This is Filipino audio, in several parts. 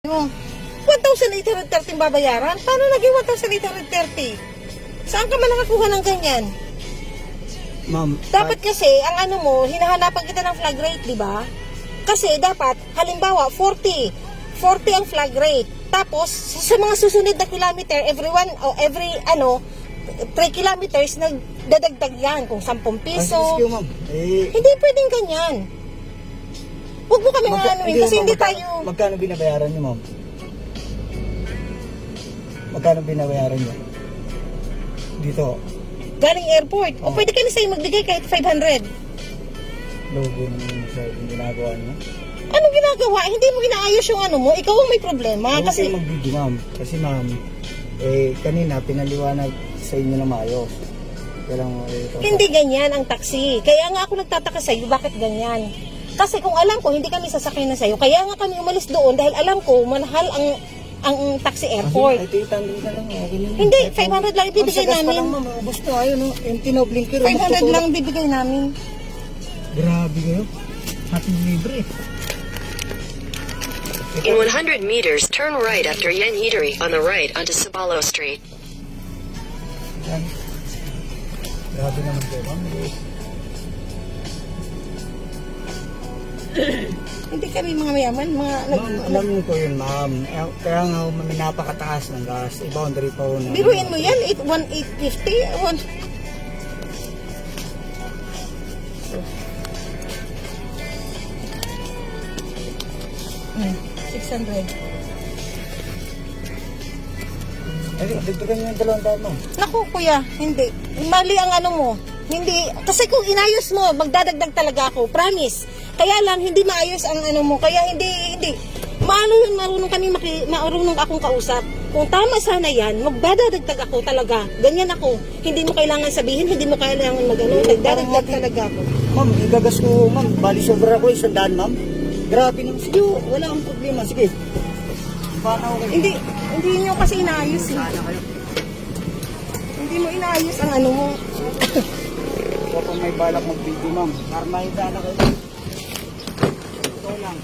Yung 1,830 babayaran? Paano naging 1,830? Saan ka man nakakuha ng ganyan? Ma'am, Dapat kasi, ang ano mo, hinahanapan kita ng flag rate, di ba? Kasi dapat, halimbawa, 40 ang flag rate. Tapos, sa mga susunod na kilometer, every 3 kilometers, nagdadagdag yan. Kung 10 piso. excuse ma'am. Hindi pwedeng ganyan. Huwag mo kami anuin kasi hindi tayo... Magkano binabayaran niyo, ma'am? Magkano binabayaran niyo? Dito, Galing airport. O pwede kami sa'yo magbigay kahit 500. logo ng sa ginagawa niyo. Ano ginagawa? Hindi mo inaayos yung ano mo. Ikaw ang may problema. Huwag Kasi kayo mag-video, ma'am. Kasi ma'am, kanina pinaliwanag sa inyo na maayos. Kaya lang, hindi ganyan ang taxi. Kaya nga ako nagtataka sa'yo, bakit ganyan? Kasi kung alam ko, hindi kami sasakay na sa'yo. Kaya nga kami umalis doon dahil alam ko, mahal ang taxi airport. Ay, 800 na lang. Okay na. Hindi, 500 lang ibibigay Ma'am, sa gas pa namin. lang, ma'am. Ubus na, ayun, no? Empty na, blinker. 500 lang bibigay namin. Grabe kayo. Ating libre. In 100 meters, turn right after Yen Eatery on the right onto Sabalo Street. Yan. Grabe naman kayo, ma'am. Hindi kami mga mayaman, mga Ma'am, alam ko yun, ma'am. Kaya nga, may napakataas ng gas. Boundary pa ho. biruin mo yan, 1,850. 600. Ay, dagdagan nyo yung 200, ma'am. Naku kuya, hindi. Mali ang ano mo. Hindi. Kasi kung inayos mo, magdadagdag talaga ako. Promise. Kaya lang, hindi maayos ang ano mo. Kaya hindi. Marunong akong kausap. Kung tama sana yan, magdadagdag ako talaga. Ganyan ako. Hindi mo kailangan sabihin, hindi mo kailangan magano. Nagdadagdag talaga ako. Ma'am, igagas ko, ma'am. Bali, sobra ako 100, ma'am. Grabe naman. Sige, wala akong problema. Sige. Paano ako kayo? Hindi nyo kasi inaayos eh. Sana kayo. Hindi mo inaayos ang ano mo. Huwag kang may balak mag-video, ma'am. Karmahin sana kayo. Ito lang.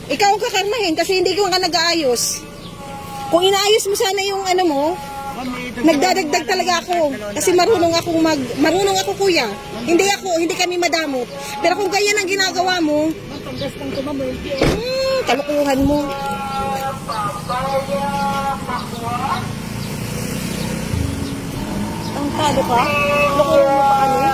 Ikaw ang kakarmahin kasi hindi ko nga nag-aayos. Kung inaayos mo sana yung ano mo, Ma'am, nagdadagdag talaga ako. Kasi marunong ako kuya. Hindi kami madamot. Pero kung ganyan ang ginagawa mo, Ma'am, pang-gas lang ito, ma'am. kalukuhan mo. Ang talo ka? Lukuhan mo pa kami?